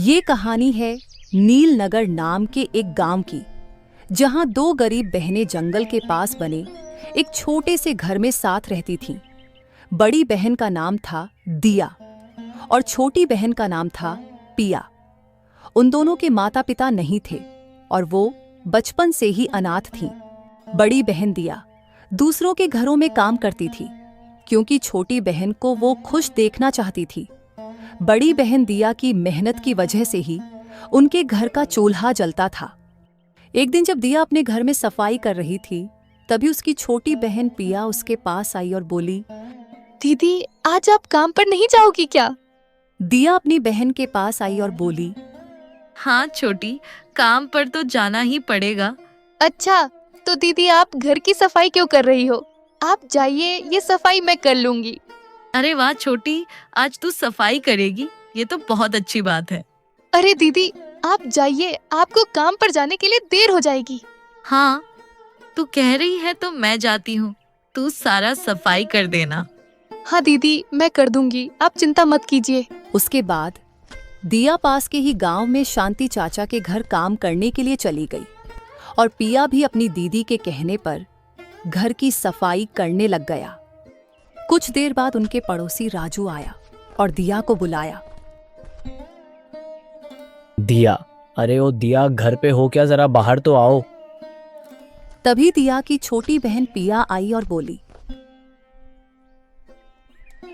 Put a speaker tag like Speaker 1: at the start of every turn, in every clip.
Speaker 1: ये कहानी है नीलनगर नाम के एक गांव की, जहां दो गरीब बहनें जंगल के पास बने एक छोटे से घर में साथ रहती थीं। बड़ी बहन का नाम था दिया और छोटी बहन का नाम था पिया। उन दोनों के माता पिता नहीं थे और वो बचपन से ही अनाथ थीं। बड़ी बहन दिया दूसरों के घरों में काम करती थी, क्योंकि छोटी बहन को वो खुश देखना चाहती थी। बड़ी बहन दिया की मेहनत की वजह से ही उनके घर का चूल्हा जलता था। एक दिन जब दिया अपने घर में सफाई कर रही थी, तभी उसकी छोटी बहन पिया उसके पास आई और बोली,
Speaker 2: दीदी, आज आप काम पर नहीं जाओगी क्या?
Speaker 1: दिया अपनी बहन के पास आई और बोली,
Speaker 3: हाँ छोटी, काम पर तो जाना ही पड़ेगा।
Speaker 2: अच्छा, तो दीदी आप घर की सफाई क्यों कर रही हो? आप जाइए, ये सफाई मैं कर लूंगी।
Speaker 3: अरे वाह छोटी, आज तू सफाई करेगी, ये तो बहुत अच्छी बात है।
Speaker 2: अरे दीदी, आप जाइए, आपको काम पर जाने के लिए देर हो जाएगी।
Speaker 3: हाँ, तू कह रही है तो मैं जाती हूँ, तू सारा सफाई कर देना।
Speaker 2: हाँ दीदी, मैं कर दूंगी, आप चिंता मत कीजिए।
Speaker 1: उसके बाद दिया पास के ही गांव में शांति चाचा के घर काम करने के लिए चली गई और पिया भी अपनी दीदी के कहने पर घर की सफाई करने लग गया। कुछ देर बाद उनके पड़ोसी राजू आया और दिया को बुलाया।
Speaker 4: दिया, अरे ओ दिया, घर पे हो क्या? जरा बाहर तो आओ।
Speaker 1: तभी दिया की छोटी बहन पिया आई और बोली,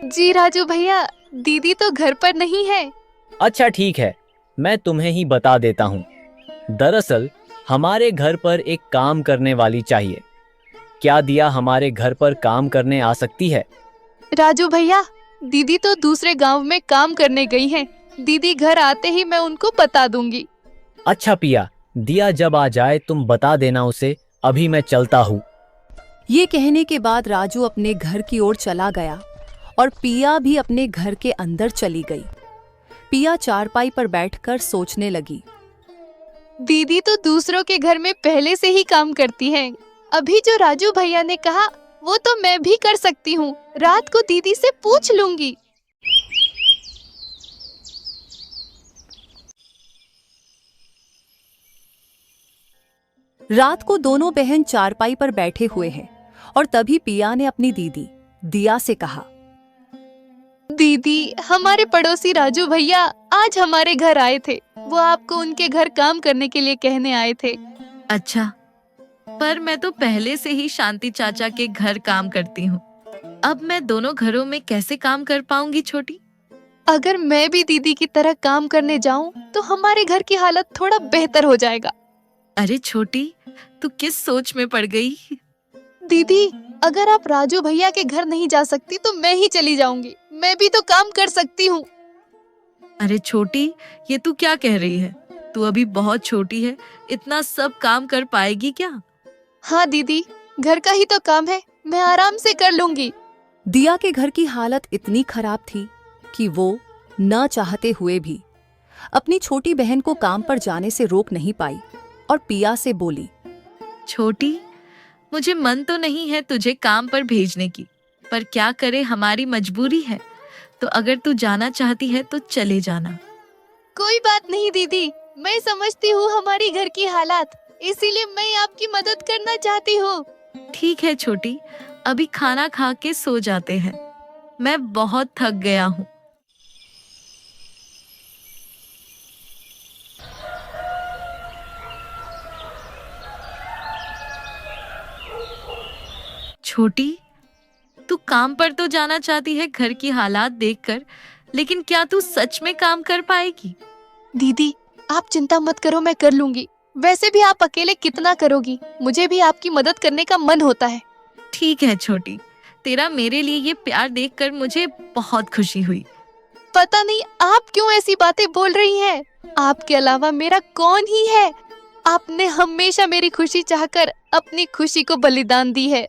Speaker 2: जी राजू भैया, दीदी तो घर पर नहीं है।
Speaker 4: अच्छा ठीक है, मैं तुम्हें ही बता देता हूँ। दरअसल हमारे घर पर एक काम करने वाली चाहिए। क्या दिया हमारे घर पर काम करने आ सकती है?
Speaker 2: राजू भैया, दीदी तो दूसरे गांव में काम करने गई हैं। दीदी घर आते ही मैं उनको बता दूंगी।
Speaker 4: अच्छा पिया, दिया जब आ जाए तुम बता देना उसे, अभी मैं चलता हूँ।
Speaker 1: ये कहने के बाद राजू अपने घर की ओर चला गया और पिया भी अपने घर के अंदर चली गई। पिया चारपाई पर बैठकर सोचने लगी।
Speaker 2: दीदी तो दूसरों के घर में पहले से ही काम करती हैं। अभी जो राजू भैया ने कहा वो तो मैं भी कर सकती हूँ। रात को दीदी से पूछ लूंगी।
Speaker 1: रात को दोनों बहन चारपाई पर बैठे हुए हैं और तभी पिया ने अपनी दीदी दिया से कहा,
Speaker 2: दीदी, हमारे पड़ोसी राजू भैया आज हमारे घर आए थे। वो आपको उनके घर काम करने के लिए कहने आए थे।
Speaker 3: अच्छा, पर मैं तो पहले से ही शांति चाचा के घर काम करती हूँ। अब मैं दोनों घरों में कैसे काम कर पाऊंगी छोटी?
Speaker 2: अगर मैं भी दीदी की तरह काम करने जाऊं तो हमारे घर की हालत थोड़ा बेहतर हो जाएगा।
Speaker 3: अरे छोटी, तू किस सोच में पड़ गई?
Speaker 2: दीदी, अगर आप राजू भैया के घर नहीं जा सकती तो मैं ही चली जाऊंगी। मैं भी तो काम कर सकती हूँ।
Speaker 3: अरे छोटी, ये तू क्या कह रही है? तू अभी बहुत छोटी है, इतना सब काम कर पाएगी क्या?
Speaker 2: हाँ दीदी, घर का ही तो काम है, मैं आराम से कर लूंगी।
Speaker 1: दिया के घर की हालत इतनी खराब थी कि वो न चाहते हुए भी अपनी छोटी बहन को काम पर जाने से रोक नहीं पाई और पिया से बोली,
Speaker 3: छोटी, मुझे मन तो नहीं है तुझे काम पर भेजने की, पर क्या करे, हमारी मजबूरी है। तो अगर तू जाना चाहती है तो चले जाना।
Speaker 2: कोई बात नहीं दीदी, मैं समझती हूँ हमारी घर की हालात, इसीलिए मैं आपकी मदद करना चाहती हूँ।
Speaker 3: ठीक है छोटी, अभी खाना खा के सो जाते हैं, मैं बहुत थक गया हूँ। छोटी, तू काम पर तो जाना चाहती है घर की हालात देखकर, लेकिन क्या तू सच में काम कर पाएगी?
Speaker 2: दीदी, आप चिंता मत करो, मैं कर लूंगी। वैसे भी आप अकेले कितना करोगी, मुझे भी आपकी मदद करने का मन होता है।
Speaker 3: ठीक है छोटी, तेरा मेरे लिए ये प्यार देखकर मुझे बहुत खुशी हुई।
Speaker 2: पता नहीं आप क्यों ऐसी बातें बोल रही हैं। आपके अलावा मेरा कौन ही है। आपने हमेशा मेरी खुशी चाहकर अपनी खुशी को बलिदान दी है।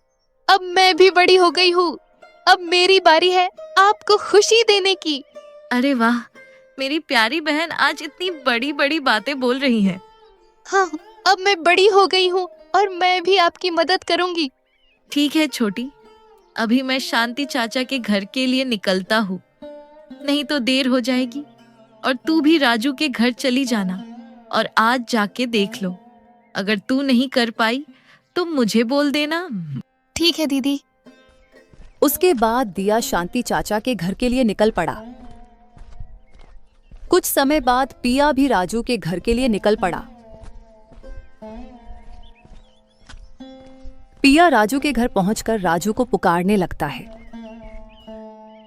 Speaker 2: अब मैं भी बड़ी हो गई हूँ। अब मेरी बारी है आपको खुशी देने की।
Speaker 3: अरे वाह, मेरी प्यारी बहन आज इतनी बड़ी बड़ी बातें बोल रही है।
Speaker 2: हाँ, अब मैं बड़ी हो गई हूँ और मैं भी आपकी मदद करूँगी।
Speaker 3: ठीक है छोटी, अभी मैं शांति चाचा के घर के लिए निकलता हूँ, नहीं तो देर हो जाएगी। और तू भी राजू के घर चली जाना और आज जाके देख लो। अगर तू नहीं कर पाई तो मुझे बोल देना।
Speaker 2: ठीक है दीदी।
Speaker 1: उसके बाद दिया शांति चाचा के घर के लिए निकल पड़ा। कुछ समय बाद पिया भी राजू के घर के लिए निकल पड़ा। पिया राजू के घर पहुंचकर राजू को पुकारने लगता है।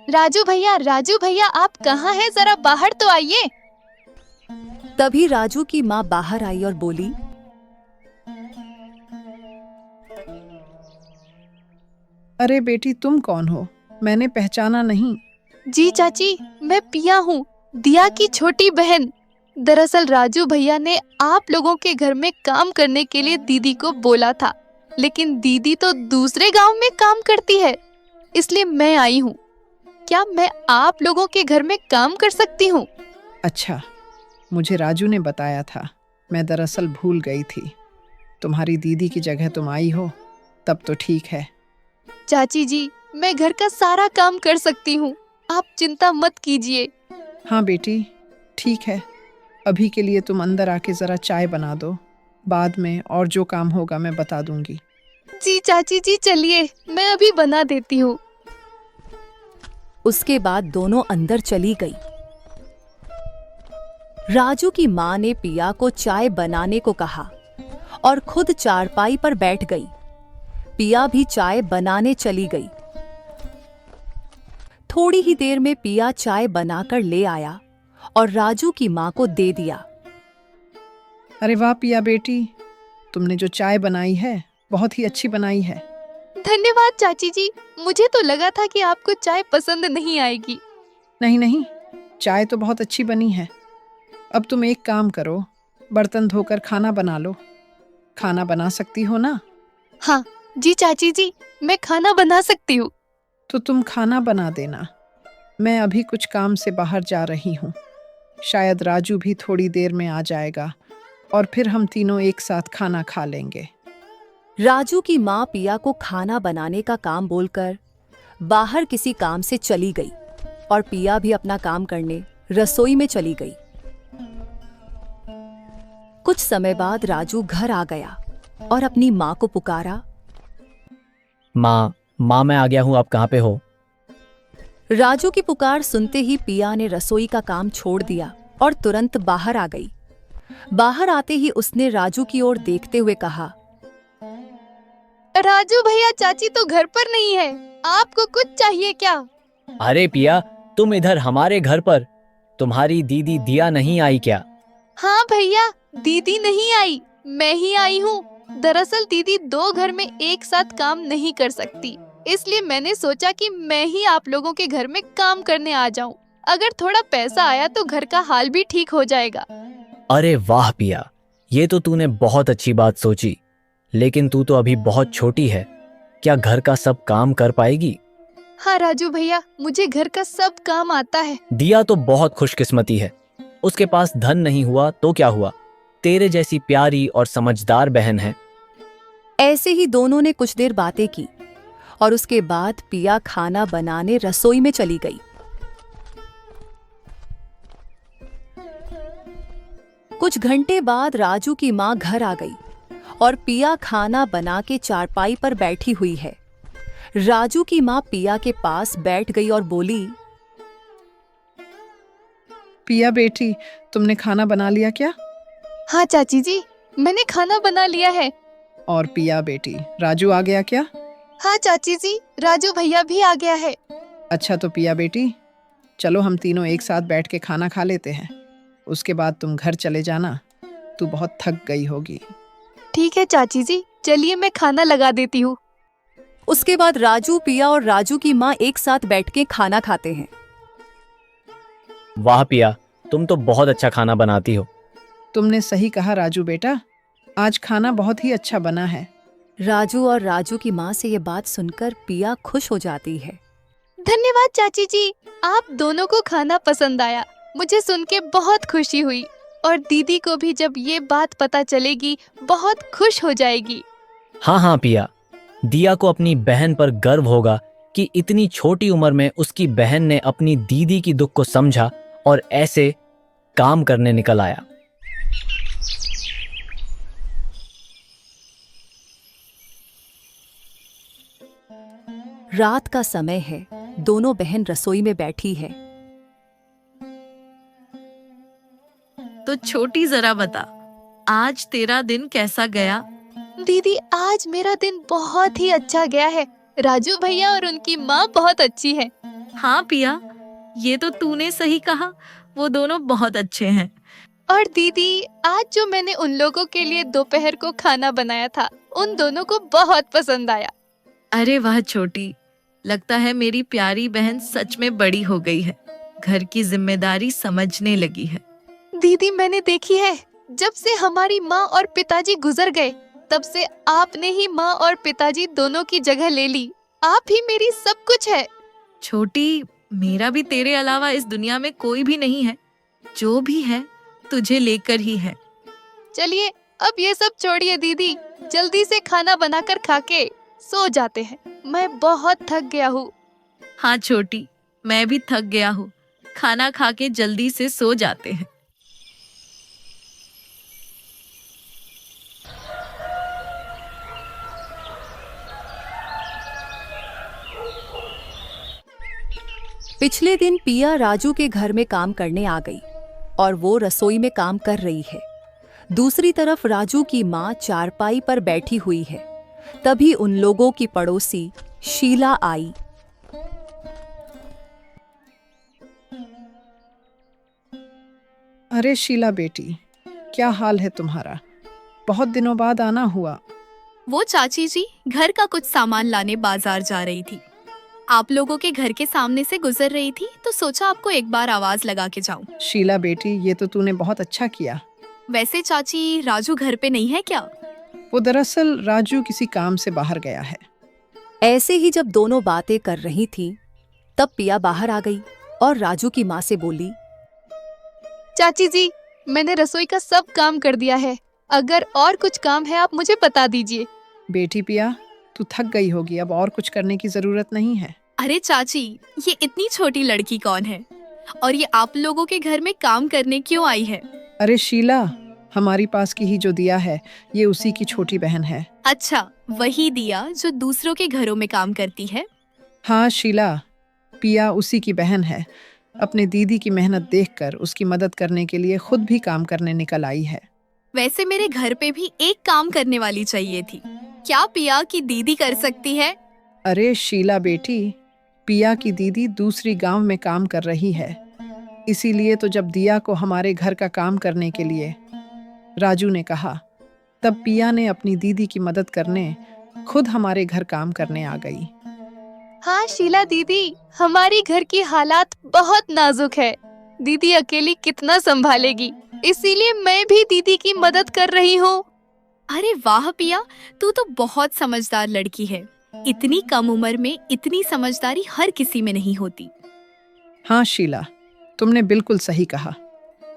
Speaker 2: राजू भैया आप कहाँ हैं? जरा बाहर तो आइए।
Speaker 1: तभी राजू की माँ बाहर आई और बोली,
Speaker 5: अरे बेटी, तुम कौन हो? मैंने पहचाना नहीं।
Speaker 2: जी चाची, मैं पिया हूँ, दिया की छोटी बहन। दरअसल राजू भैया ने आप लोगों के घर में काम करने के लिए दीदी को बोला था, लेकिन दीदी तो दूसरे गांव में काम करती है, इसलिए मैं आई हूँ। क्या मैं आप लोगों के घर में काम कर सकती हूँ?
Speaker 5: अच्छा, मुझे राजू ने बताया था। मैं दरअसल भूल गई थी। तुम्हारी दीदी की जगह तुम आई हो, तब तो ठीक है।
Speaker 2: चाची जी, मैं घर का सारा काम कर सकती हूँ, आप चिंता मत कीजिए।
Speaker 5: हाँ बेटी, ठीक है। अभी के लिए तुम अंदर आके जरा चाय बना दो, बाद में और जो काम होगा मैं बता दूंगी।
Speaker 2: जी चाची जी, चलिए मैं अभी बना देती हूँ।
Speaker 1: उसके बाद दोनों अंदर चली गई। राजू की माँ ने पिया को चाय बनाने को कहा और खुद चारपाई पर बैठ गई। पिया भी चाय बनाने चली गई। थोड़ी ही देर में पिया चाय बनाकर ले आया और राजू की माँ को दे दिया।
Speaker 5: अरे वाह पिया बेटी, तुमने जो चाय बनाई है बहुत ही अच्छी बनाई है।
Speaker 2: धन्यवाद चाची जी, मुझे तो लगा था कि आपको चाय पसंद नहीं आएगी।
Speaker 5: नहीं नहीं, चाय तो बहुत अच्छी बनी है। अब तुम एक काम करो, बर्तन धोकर खाना बना लो। खाना बना सकती हो ना?
Speaker 2: हाँ जी चाची जी, मैं खाना बना सकती हूँ।
Speaker 5: तो तुम खाना बना देना। मैं अभी कुछ काम से बाहर जा रही हूँ। शायद राजू भी थोड़ी देर में आ जाएगा और फिर हम तीनों एक साथ खाना खा लेंगे।
Speaker 1: राजू की माँ पिया को खाना बनाने का काम बोलकर बाहर किसी काम से चली गई और पिया भी अपना काम करने रसोई में चली गई। कुछ समय बाद राजू घर आ गया और अपनी माँ को पुकारा।
Speaker 4: माँ मैं आ गया हूँ, आप कहाँ पे हो?
Speaker 1: राजू की पुकार सुनते ही पिया ने रसोई का काम छोड़ दिया और तुरंत बाहर आ गई। बाहर आते ही उसने राजू की ओर देखते हुए कहा,
Speaker 2: राजू भैया, चाची तो घर पर नहीं है, आपको कुछ चाहिए क्या?
Speaker 4: अरे पिया, तुम इधर हमारे घर पर, तुम्हारी दीदी दिया नहीं आई क्या?
Speaker 2: हाँ भैया, दीदी नहीं आई, मैं ही आई हूँ। दरअसल दीदी दो घर में एक साथ काम नहीं कर सकती, इसलिए मैंने सोचा कि मैं ही आप लोगों के घर में काम करने आ जाऊं। अगर थोड़ा पैसा आया तो घर का हाल भी ठीक हो जाएगा।
Speaker 4: अरे वाह पिया, ये तो तूने बहुत अच्छी बात सोची, लेकिन तू तो अभी बहुत छोटी है, क्या घर का सब काम कर पाएगी?
Speaker 2: हाँ राजू भैया, मुझे घर का सब काम आता है।
Speaker 4: दिया तो बहुत खुशकिस्मती है, उसके पास धन नहीं हुआ तो क्या हुआ, तेरे जैसी प्यारी और समझदार बहन है।
Speaker 1: ऐसे ही दोनों ने कुछ देर बातें की और उसके बाद पिया खाना बनाने रसोई में चली गई। कुछ घंटे बाद राजू की माँ घर आ गई और पिया खाना बना के चारपाई पर बैठी हुई है। राजू की माँ पिया के पास बैठ गई और बोली,
Speaker 5: पिया बेटी, तुमने खाना बना लिया क्या?
Speaker 2: हाँ चाची जी, मैंने खाना बना लिया है।
Speaker 5: और पिया बेटी, राजू आ गया क्या?
Speaker 2: हाँ चाची जी, राजू भैया भी आ गया है।
Speaker 5: अच्छा तो पिया बेटी, चलो हम तीनों एक साथ बैठ के खाना खा लेते हैं, उसके बाद तुम घर चले जाना, तू बहुत थक गई होगी।
Speaker 2: ठीक है चाची जी, चलिए मैं खाना लगा देती हूँ।
Speaker 1: उसके बाद राजू, पिया और राजू की माँ एक साथ बैठ के खाना खाते हैं।
Speaker 4: वाह पिया, तुम तो बहुत अच्छा खाना बनाती हो।
Speaker 5: तुमने सही कहा राजू बेटा, आज खाना बहुत ही अच्छा बना है।
Speaker 1: राजू और राजू की माँ से ये बात सुनकर पिया खुश हो जाती है।
Speaker 2: धन्यवाद चाची जी, आप दोनों को खाना पसंद आया, मुझे सुन के बहुत खुशी हुई और दीदी को भी जब ये बात पता चलेगी बहुत खुश हो जाएगी।
Speaker 4: हाँ पिया, दिया को अपनी बहन पर गर्व होगा कि इतनी छोटी उम्र में उसकी बहन ने अपनी दीदी की दुख को समझा और ऐसे काम करने निकल आया।
Speaker 1: रात का समय है। दोनों बहन रसोई में बैठी है।
Speaker 3: तो छोटी जरा बता, आज तेरा दिन कैसा गया?
Speaker 2: दीदी आज मेरा दिन बहुत ही अच्छा गया है। राजू भैया और उनकी माँ बहुत अच्छी है।
Speaker 3: हाँ पिया, ये तो तूने सही कहा, वो दोनों बहुत अच्छे हैं।
Speaker 2: और दीदी आज जो मैंने उन लोगों के लिए दोपहर को खाना बनाया था, उन दोनों को बहुत पसंद आया।
Speaker 3: अरे वाह छोटी, लगता है मेरी प्यारी बहन सच में बड़ी हो गई है, घर की जिम्मेदारी समझने लगी है।
Speaker 2: दीदी मैंने देखी है, जब से हमारी माँ और पिताजी गुजर गए, तब से आपने ही माँ और पिताजी दोनों की जगह ले ली। आप ही मेरी सब कुछ है।
Speaker 3: छोटी, मेरा भी तेरे अलावा इस दुनिया में कोई भी नहीं है। जो भी है तुझे लेकर ही है।
Speaker 2: चलिए अब ये सब छोड़िए दीदी, जल्दी से खाना बनाकर खा के सो जाते हैं। मैं बहुत थक गया हूँ।
Speaker 3: हाँ छोटी, मैं भी थक गया हूँ। खाना खा के जल्दी से सो जाते हैं।
Speaker 1: पिछले दिन पिया राजू के घर में काम करने आ गई और वो रसोई में काम कर रही है। दूसरी तरफ राजू की माँ चारपाई पर बैठी हुई है। तभी उन लोगों की पड़ोसी शीला आई।
Speaker 5: अरे शीला बेटी, क्या हाल है तुम्हारा? बहुत दिनों बाद आना हुआ।
Speaker 6: वो चाची जी घर का कुछ सामान लाने बाजार जा रही थी। आप लोगों के घर के सामने से गुजर रही थी तो सोचा आपको एक बार आवाज लगा के जाऊं।
Speaker 5: शीला बेटी, ये तो तूने बहुत अच्छा किया।
Speaker 6: वैसे चाची राजू घर पे नहीं है क्या?
Speaker 5: वो दरअसल राजू किसी काम से बाहर गया है।
Speaker 1: ऐसे ही जब दोनों बातें कर रही थीं, तब पिया बाहर आ गई और राजू की माँ से बोली,
Speaker 2: चाची जी मैंने रसोई का सब काम कर दिया है। अगर और कुछ काम है आप मुझे बता दीजिए।
Speaker 5: बेटी पिया, तू थक गई होगी, अब और कुछ करने की जरूरत नहीं है।
Speaker 6: अरे चाची, ये इतनी छोटी लड़की कौन है और ये आप लोगों के घर में काम करने क्यों आई है?
Speaker 5: अरे शीला, हमारी पास की ही जो दिया है, ये उसी की छोटी बहन है।
Speaker 6: अच्छा, वही दिया जो दूसरों के घरों में काम करती है?
Speaker 5: हाँ शीला, पिया उसी की बहन है। अपने दीदी की मेहनत देखकर उसकी मदद करने के लिए खुद भी काम करने निकल आई है।
Speaker 6: वैसे मेरे घर पे भी एक काम करने वाली चाहिए थी। क्या पिया की दीदी कर सकती है?
Speaker 5: अरे शीला बेटी, पिया की दीदी दूसरी गांव में काम कर रही है। इसीलिए तो जब दिया को हमारे घर का काम करने के लिए राजू ने कहा, तब पिया ने अपनी दीदी की मदद करने खुद हमारे घर काम करने आ गई।
Speaker 2: हाँ शीला दीदी, हमारी घर की हालात बहुत नाजुक है। दीदी अकेली कितना संभालेगी, इसीलिए मैं भी दीदी की मदद कर रही हूँ।
Speaker 6: अरे वाह पिया, तू तो बहुत समझदार लड़की है। इतनी कम उम्र में इतनी समझदारी हर किसी में नहीं होती।
Speaker 5: हाँ शीला, तुमने बिल्कुल सही कहा।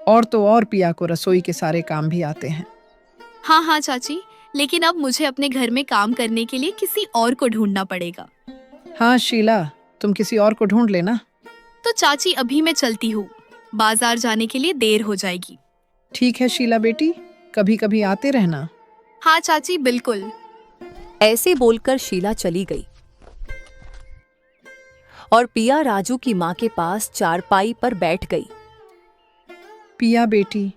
Speaker 5: और तो और पिया को रसोई के सारे काम भी आते हैं।
Speaker 6: हाँ हाँ चाची, लेकिन अब मुझे अपने घर में काम करने के लिए किसी और को ढूंढना पड़ेगा।
Speaker 5: हाँ शीला, तुम किसी और को ढूंढ लेना।
Speaker 6: तो चाची अभी मैं चलती हूँ, बाजार जाने के लिए देर हो जाएगी।
Speaker 5: ठीक है शीला बेटी, कभी कभी आते रहना।
Speaker 6: हाँ चाची बिल्कुल।
Speaker 1: ऐसे बोलकर शीला चली गई और पिया राजू की माँ के पास चारपाई पर बैठ गई।
Speaker 5: पिया बेटी,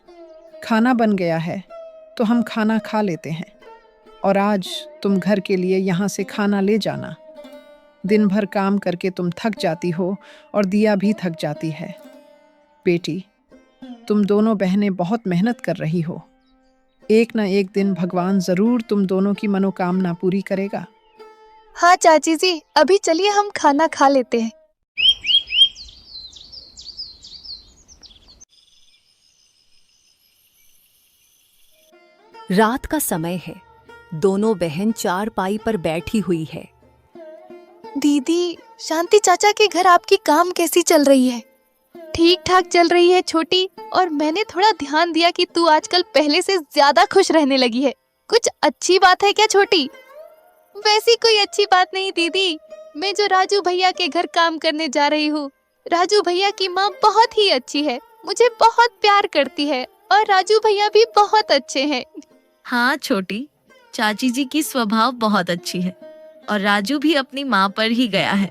Speaker 5: खाना बन गया है तो हम खाना खा लेते हैं, और आज तुम घर के लिए यहाँ से खाना ले जाना। दिन भर काम करके तुम थक जाती हो और दिया भी थक जाती है। बेटी, तुम दोनों बहनें बहुत मेहनत कर रही हो। एक न एक दिन भगवान जरूर तुम दोनों की मनोकामना पूरी करेगा।
Speaker 2: हाँ चाची जी, अभी चलिए हम खाना खा लेते हैं।
Speaker 1: रात का समय है। दोनों बहन चारपाई पर बैठी हुई है।
Speaker 2: दीदी, शांति चाचा के घर आपकी काम कैसी चल रही है? ठीक ठाक चल रही है छोटी, और मैंने थोड़ा ध्यान दिया कि तू आजकल पहले से ज्यादा खुश रहने लगी है। कुछ अच्छी बात है क्या छोटी? वैसी कोई अच्छी बात नहीं दीदी, मैं जो राजू भैया के घर काम करने जा रही हूँ। राजू भैया की माँ बहुत ही अच्छी है, मुझे बहुत प्यार करती है और राजू भैया भी बहुत अच्छे हैं।
Speaker 3: हाँ छोटी, चाची जी की स्वभाव बहुत अच्छी है और राजू भी अपनी माँ पर ही गया है।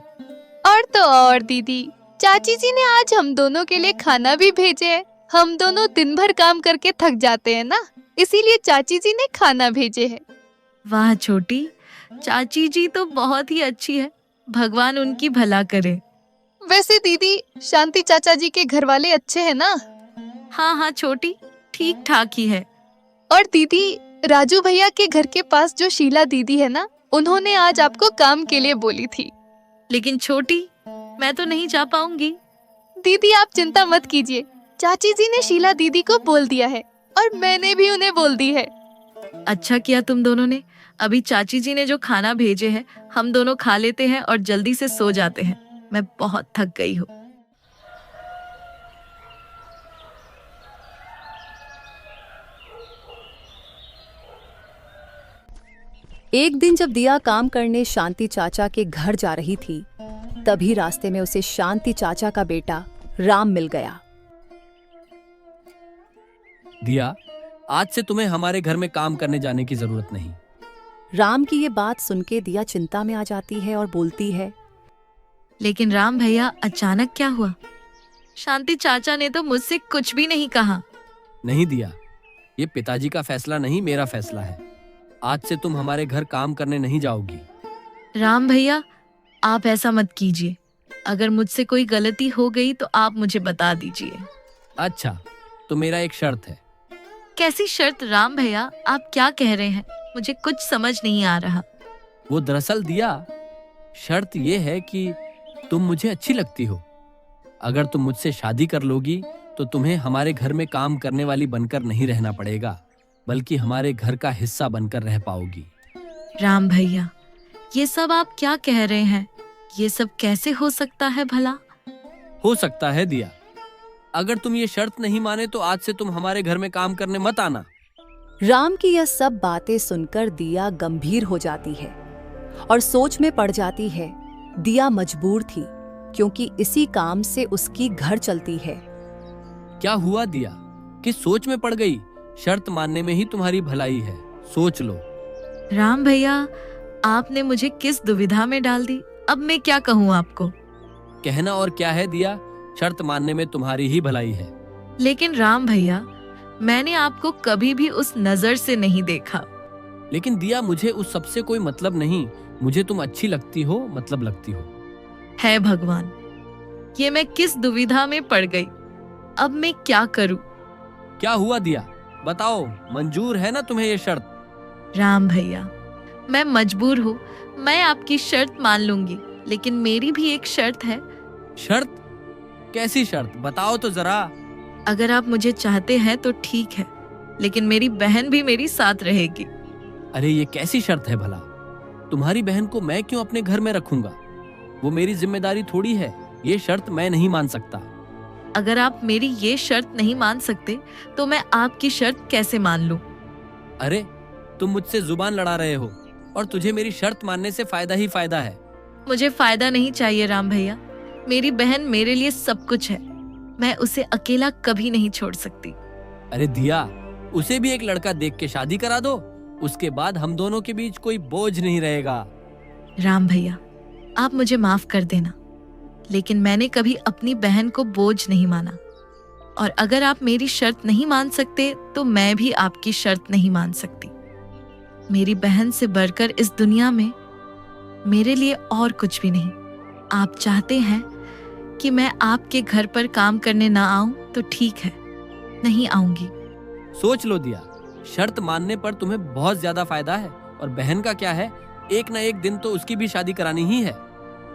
Speaker 2: और तो और दीदी, चाची जी ने आज हम दोनों के लिए खाना भी भेजे है। हम दोनों दिन भर काम करके थक जाते हैं ना, इसीलिए चाची जी ने खाना भेजे है।
Speaker 3: वाह छोटी, चाची जी तो बहुत ही अच्छी है, भगवान उनकी भला करे।
Speaker 2: वैसे दीदी, शांति चाचा जी के घर वाले अच्छे हैं ना?
Speaker 3: हाँ हाँ छोटी, ठीक ठाक ही है।
Speaker 2: और दीदी, राजू भैया के घर के पास जो शीला दीदी है ना, उन्होंने आज आपको काम के लिए बोली थी।
Speaker 3: लेकिन छोटी, मैं तो नहीं जा पाऊंगी।
Speaker 2: दीदी आप चिंता मत कीजिए, चाची जी ने शीला दीदी को बोल दिया है और मैंने भी उन्हें बोल दी है।
Speaker 3: अच्छा किया तुम दोनों ने। अभी चाची जी ने जो खाना भेजे हैं, हम दोनों खा लेते हैं और जल्दी से सो जाते हैं। मैं बहुत थक गई हूँ।
Speaker 1: एक दिन जब दिया काम करने शांति चाचा के घर जा रही थी, तभी रास्ते में उसे शांति चाचा का बेटा राम मिल गया।
Speaker 7: दिया, आज से तुम्हें हमारे घर में काम करने जाने की जरूरत नहीं।
Speaker 1: राम की ये बात सुन के दिया चिंता में आ जाती है और बोलती है,
Speaker 3: लेकिन राम भैया, अचानक क्या हुआ? शांति चाचा ने तो मुझसे कुछ भी नहीं कहा।
Speaker 7: नहीं दिया, ये पिताजी का फैसला नहीं, मेरा फैसला है। आज से तुम हमारे घर काम करने नहीं जाओगी।
Speaker 3: राम भैया, आप ऐसा मत कीजिए। अगर मुझसे कोई गलती हो गई तो आप मुझे बता दीजिए।
Speaker 7: अच्छा, तो मेरा एक शर्त है।
Speaker 3: कैसी शर्त राम भैया? आप क्या कह रहे हैं? मुझे कुछ समझ नहीं आ रहा।
Speaker 7: वो दरअसल दिया, शर्त ये है कि तुम मुझे अच्छी लगती हो। अगर तुम मुझसे शादी कर लोगी तो तुम्हें हमारे घर में काम करने वाली बनकर नहीं रहना पड़ेगा, बल्कि हमारे घर का हिस्सा बनकर रह पाओगी।
Speaker 3: राम भैया, ये सब आप क्या कह रहे हैं? ये सब कैसे हो सकता है भला?
Speaker 7: हो सकता है दिया। अगर तुम ये शर्त नहीं माने तो आज से तुम हमारे घर में काम करने मत आना।
Speaker 1: राम की यह सब बातें सुनकर दिया गंभीर हो जाती है और सोच में पड़ जाती है। दिया मजबूर थी, क्योंकि इसी काम से उसकी घर चलती है।
Speaker 7: क्या हुआ दिया, किस सोच में पड़ गई? शर्त मानने में ही तुम्हारी भलाई है, सोच लो।
Speaker 3: राम भैया, आपने मुझे किस दुविधा में डाल दी। अब मैं क्या कहूँ आपको?
Speaker 7: कहना और क्या है दिया, शर्त मानने में तुम्हारी ही भलाई है।
Speaker 3: लेकिन राम भैया, मैंने आपको कभी भी उस नजर से नहीं देखा।
Speaker 7: लेकिन दिया, मुझे उस सब से कोई मतलब नहीं। मुझे तुम अच्छी लगती हो, मतलब लगती हो।
Speaker 3: है भगवान, ये मैं किस दुविधा में पड़ गई। अब मैं क्या करूं?
Speaker 7: क्या हुआ दिया, बताओ, मंजूर है ना तुम्हें ये शर्त?
Speaker 3: राम भैया, मैं मजबूर हूँ। मैं आपकी शर्त मान लूंगी, लेकिन मेरी भी एक शर्त है।
Speaker 7: शर्त? कैसी शर्त, बताओ तो जरा।
Speaker 3: अगर आप मुझे चाहते हैं तो ठीक है, लेकिन मेरी बहन भी मेरी साथ रहेगी।
Speaker 7: अरे ये कैसी शर्त है भला? तुम्हारी बहन को मैं क्यों अपने घर में रखूंगा? वो मेरी जिम्मेदारी थोड़ी है। ये शर्त मैं नहीं मान सकता।
Speaker 3: अगर आप मेरी ये शर्त नहीं मान सकते तो मैं आपकी शर्त कैसे मान लूं?
Speaker 7: अरे तुम मुझसे जुबान लड़ा रहे हो, और तुझे मेरी शर्त मानने से फायदा ही फायदा है।
Speaker 3: मुझे फायदा नहीं चाहिए राम भैया। मेरी बहन मेरे लिए सब कुछ है। मैं उसे अकेला कभी नहीं छोड़ सकती।
Speaker 7: अरे दिया, उसे भी एक लड़का देख के शादी करा दो। उसके बाद हम दोनों के बीच कोई बोझ नहीं रहेगा।
Speaker 3: राम भैया, आप मुझे माफ कर देना, लेकिन मैंने कभी अपनी बहन को बोझ नहीं माना। और अगर आप मेरी शर्त नहीं मान सकते तो मैं भी आपकी शर्त नहीं मान सकती। मेरी बहन से बढ़कर इस दुनिया में मेरे लिए और कुछ भी नहीं। आप चाहते हैं कि मैं आपके घर पर काम करने ना आऊं तो ठीक है, नहीं आऊंगी।
Speaker 7: सोच लो दिया, शर्त मानने पर तुम्हें बहुत ज्यादा फायदा है, और बहन का क्या है, एक ना एक दिन तो उसकी भी शादी करानी ही है।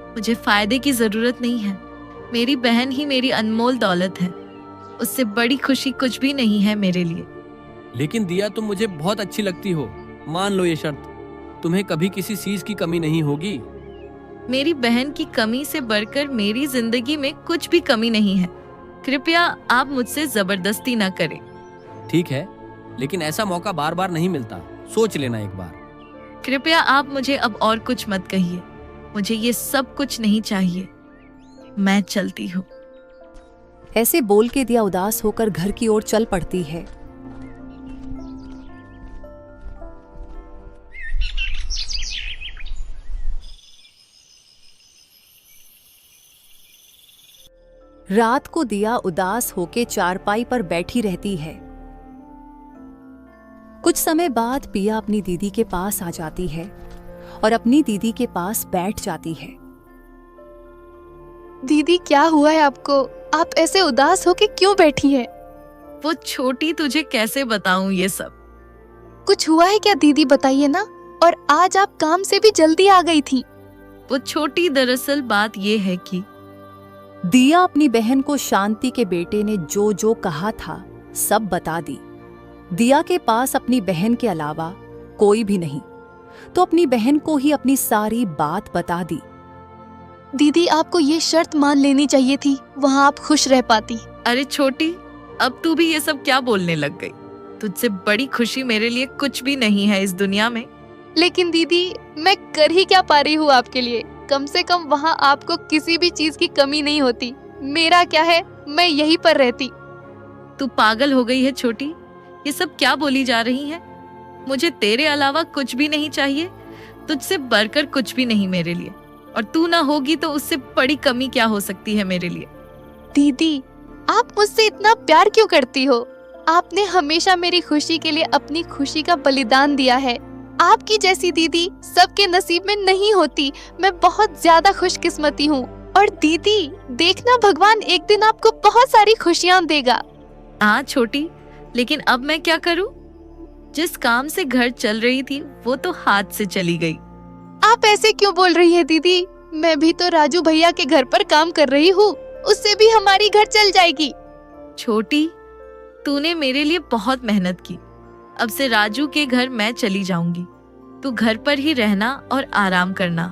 Speaker 3: मुझे फायदे की जरूरत नहीं है। मेरी बहन ही मेरी अनमोल दौलत है। उससे बड़ी खुशी कुछ भी नहीं है मेरे लिए।
Speaker 7: लेकिन दिया, तुम मुझे बहुत अच्छी लगती हो। मान लो ये शर्त, तुम्हें कभी किसी चीज की कमी नहीं होगी।
Speaker 3: मेरी बहन की कमी से बढ़कर मेरी जिंदगी में कुछ भी कमी नहीं है। कृपया आप मुझसे जबरदस्ती न करें।
Speaker 7: ठीक है, लेकिन ऐसा मौका बार बार नहीं मिलता, सोच लेना एक बार।
Speaker 3: कृपया आप मुझे अब और कुछ मत कहिए। मुझे ये सब कुछ नहीं चाहिए। मैं चलती हूँ।
Speaker 1: ऐसे बोल के दिया उदास होकर घर की ओर चल पड़ती है। रात को दिया उदास होके चारपाई पर बैठी रहती है। कुछ समय बाद पिया अपनी दीदी के पास आ जाती है और अपनी दीदी के पास बैठ जाती है।
Speaker 2: दीदी क्या हुआ है आपको? आप ऐसे उदास होके क्यों बैठी हैं?
Speaker 3: वो छोटी, तुझे कैसे बताऊं ये सब?
Speaker 2: कुछ हुआ है क्या दीदी, बताइए ना। और आज आप काम से भी जल्दी आ गई थी।
Speaker 3: वो छोटी, दरअसल बात ये है कि
Speaker 1: दिया अपनी बहन को शांति के बेटे ने जो जो कहा था सब बता दी। दिया के पास अपनी बहन के अलावा कोई भी नहीं, तो अपनी बहन को ही अपनी सारी बात बता दी।
Speaker 2: दीदी आपको ये शर्त मान लेनी चाहिए थी, वहाँ आप खुश रह पाती।
Speaker 3: अरे छोटी, अब तू भी ये सब क्या बोलने लग गई? तुझसे बड़ी खुशी मेरे लिए कुछ भी नहीं है इस दुनिया में।
Speaker 2: लेकिन दीदी मैं कर ही क्या पा रही हूँ आपके लिए? कम से कम वहाँ आपको किसी भी चीज की कमी नहीं होती। मेरा क्या है, मैं यहीं पर रहती।
Speaker 3: तू पागल हो गई है छोटी? ये सब क्या बोली जा रही है? मुझे तेरे अलावा कुछ भी नहीं चाहिए, तुझसे बढ़कर कुछ भी नहीं मेरे लिए। और तू ना होगी तो उससे बड़ी कमी क्या हो सकती है मेरे लिए?
Speaker 2: दीदी आप मुझसे इतना प्यार क्यों करती हो? आपने हमेशा मेरी खुशी के लिए अपनी खुशी का बलिदान दिया है। आपकी जैसी दीदी सबके नसीब में नहीं होती। मैं बहुत ज्यादा खुशकिस्मती हूँ। और दीदी देखना, भगवान एक दिन आपको बहुत सारी खुशियाँ देगा।
Speaker 3: हाँ छोटी, लेकिन अब मैं क्या करूँ? जिस काम से घर चल रही थी वो तो हाथ से चली गई।
Speaker 2: आप ऐसे क्यों बोल रही है दीदी? मैं भी तो राजू भैया के घर पर काम कर रही हूँ, उससे भी हमारी घर चल जाएगी।
Speaker 3: छोटी, तूने मेरे लिए बहुत मेहनत की। अब से राजू के घर मैं चली जाऊंगी। तू घर पर ही रहना और आराम करना।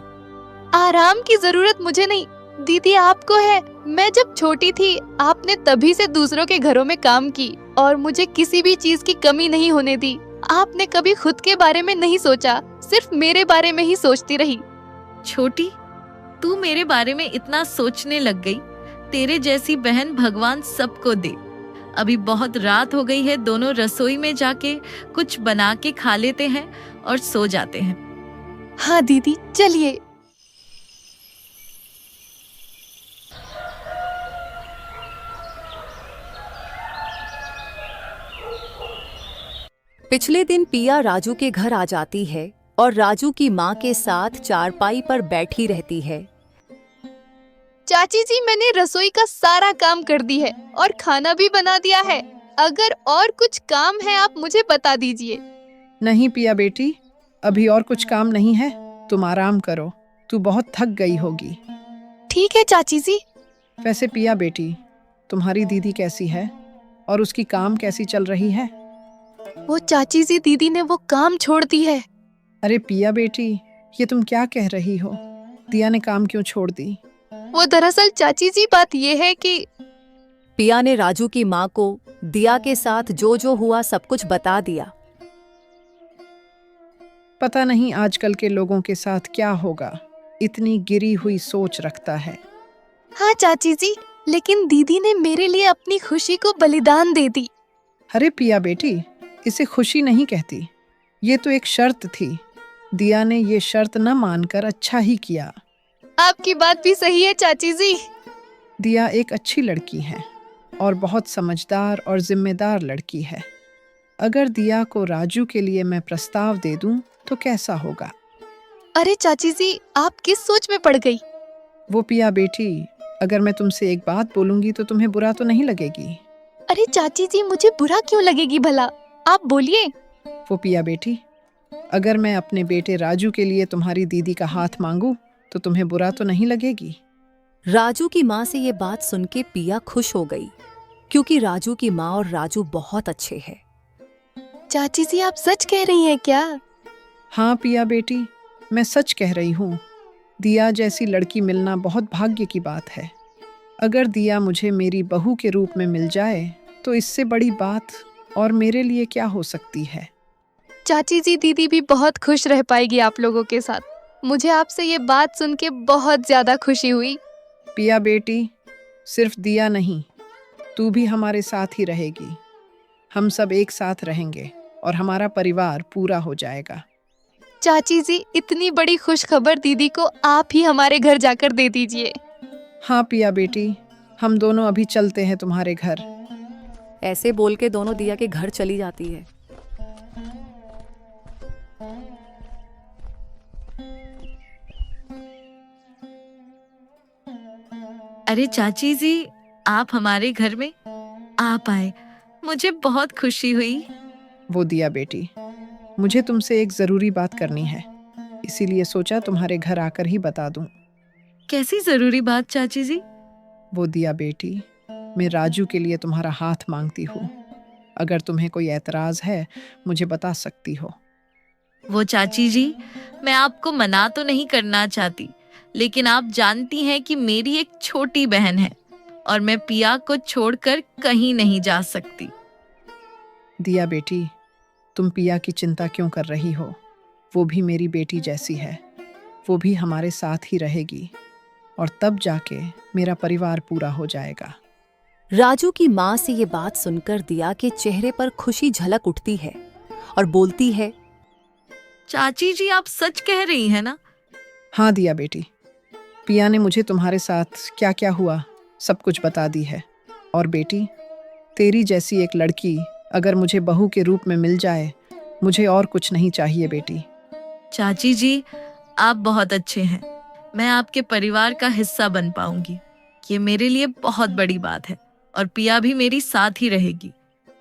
Speaker 2: आराम की जरूरत मुझे नहीं दीदी, आपको है। मैं जब छोटी थी आपने तभी से दूसरों के घरों में काम की और मुझे किसी भी चीज की कमी नहीं होने दी। आपने कभी खुद के बारे में नहीं सोचा, सिर्फ मेरे बारे में ही सोचती रही।
Speaker 3: छोटी, तू मेरे बारे में इतना सोचने लग गई। तेरे जैसी बहन भगवान सबको दे। अभी बहुत रात हो गई है, दोनों रसोई में जाके कुछ बना के खा लेते हैं और सो जाते हैं।
Speaker 2: हाँ दीदी चलिए।
Speaker 1: पिछले दिन पिया राजू के घर आ जाती है और राजू की माँ के साथ चारपाई पर बैठी रहती है।
Speaker 2: चाची जी मैंने रसोई का सारा काम कर दी है और खाना भी बना दिया है। अगर और कुछ काम है आप मुझे बता दीजिए।
Speaker 5: नहीं पिया बेटी, अभी और कुछ काम नहीं है, तुम आराम करो। तू बहुत थक गई होगी।
Speaker 2: ठीक है चाची जी।
Speaker 5: वैसे पिया बेटी, तुम्हारी दीदी कैसी है और उसकी काम कैसी चल रही है?
Speaker 2: वो चाची जी, दीदी ने वो काम छोड़ दी है।
Speaker 5: अरे पिया बेटी, ये तुम क्या कह रही हो? दिया ने काम क्यों छोड़ दी?
Speaker 2: वो दरअसल चाची जी बात ये है कि
Speaker 1: पिया ने राजू की माँ को दिया के साथ जो जो हुआ सब कुछ बता दिया।
Speaker 5: पता नहीं आजकल के लोगों के साथ क्या होगा, इतनी गिरी हुई सोच रखता है।
Speaker 2: हाँ चाची जी, लेकिन दीदी ने मेरे लिए अपनी खुशी को बलिदान दे दी।
Speaker 5: अरे पिया बेटी, इसे खुशी नहीं कहती, ये तो एक शर्त थी। दिया ने ये शर्त न मानकर अच्छा ही किया।
Speaker 2: आपकी बात भी सही है चाची जी।
Speaker 5: दिया एक अच्छी लड़की है और बहुत समझदार और जिम्मेदार लड़की है। अगर दिया को राजू के लिए मैं प्रस्ताव दे दूं तो कैसा होगा?
Speaker 2: अरे चाची जी, आप किस सोच में पड़ गई?
Speaker 5: वो पिया बेटी, अगर मैं तुमसे एक बात बोलूंगी तो तुम्हें बुरा तो नहीं लगेगी?
Speaker 2: अरे चाची जी, मुझे बुरा क्यों लगेगी भला? आप बोलिए।
Speaker 5: वो पिया बेटी, अगर मैं अपने बेटे राजू के लिए तुम्हारी दीदी का हाथ मांगू तो तुम्हें बुरा तो नहीं लगेगी?
Speaker 1: राजू की माँ से ये बात सुन के पिया खुश हो गई, क्योंकि राजू की माँ और राजू बहुत अच्छे हैं।
Speaker 2: चाची जी, आप सच कह रही हैं क्या?
Speaker 5: हाँ पिया बेटी, मैं सच कह रही हूँ। दिया जैसी लड़की मिलना बहुत भाग्य की बात है। अगर दिया मुझे मेरी बहू के रूप में मिल जाए तो इससे बड़ी बात और मेरे लिए क्या हो सकती है?
Speaker 2: चाची जी, दीदी भी बहुत खुश रह पाएगी आप लोगों के साथ। मुझे आपसे ये बात सुन के बहुत ज्यादा खुशी हुई।
Speaker 5: पिया बेटी, सिर्फ दिया नहीं, तू भी हमारे साथ ही रहेगी। हम सब एक साथ रहेंगे और हमारा परिवार पूरा हो जाएगा।
Speaker 2: चाची जी, इतनी बड़ी खुशखबर दीदी को आप ही हमारे घर जाकर दे दीजिए।
Speaker 5: हाँ पिया बेटी, हम दोनों अभी चलते हैं तुम्हारे घर।
Speaker 1: ऐसे बोल के दोनों दिया के घर चली जाती है।
Speaker 3: अरे चाची जी, आप हमारे घर में आप आए, मुझे बहुत खुशी हुई।
Speaker 5: वो दिया बेटी, मुझे तुमसे एक ज़रूरी बात करनी है, इसीलिए सोचा तुम्हारे घर आकर ही बता दूं।
Speaker 3: कैसी जरूरी बात चाची जी?
Speaker 5: वो दिया बेटी, मैं राजू के लिए तुम्हारा हाथ मांगती हूँ। अगर तुम्हें कोई एतराज़ है, मुझे बता सकती हो।
Speaker 3: वो चाची जी, मैं आपको मना तो नहीं करना चाहती, लेकिन आप जानती हैं कि मेरी एक छोटी बहन है और मैं पिया को छोड़कर कहीं नहीं जा सकती।
Speaker 5: दिया बेटी, तुम पिया की चिंता क्यों कर रही हो? वो भी मेरी बेटी जैसी है, वो भी हमारे साथ ही रहेगी और तब जाके मेरा परिवार पूरा हो जाएगा।
Speaker 1: राजू की माँ से ये बात सुनकर दिया के चेहरे पर खुशी झलक उठती है और बोलती है,
Speaker 3: चाची जी, आप सच कह रही हैं ना?
Speaker 5: हाँ दिया बेटी, पिया ने मुझे तुम्हारे साथ क्या क्या हुआ सब कुछ बता दी है। और बेटी, तेरी जैसी एक लड़की अगर मुझे बहू के रूप में मिल जाए, मुझे और कुछ नहीं चाहिए बेटी।
Speaker 3: चाची जी, आप बहुत अच्छे हैं। मैं आपके परिवार का हिस्सा बन पाऊंगी, ये मेरे लिए बहुत बड़ी बात है। और पिया भी मेरी साथ ही रहेगी,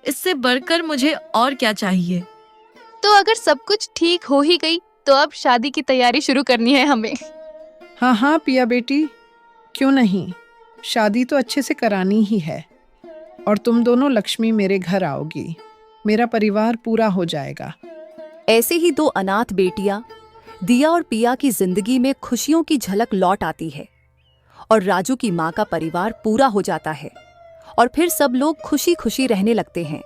Speaker 3: इससे बढ़कर मुझे और क्या चाहिए।
Speaker 2: तो अगर सब कुछ ठीक हो ही गई तो अब शादी की तैयारी शुरू करनी है हमें।
Speaker 5: हाँ हाँ पिया बेटी, क्यों नहीं, शादी तो अच्छे से करानी ही है। और तुम दोनों लक्ष्मी मेरे घर आओगी, मेरा परिवार पूरा हो जाएगा।
Speaker 1: ऐसे ही दो अनाथ बेटियां दिया और पिया की जिंदगी में खुशियों की झलक लौट आती है और राजू की माँ का परिवार पूरा हो जाता है और फिर सब लोग खुशी खुशी रहने लगते हैं।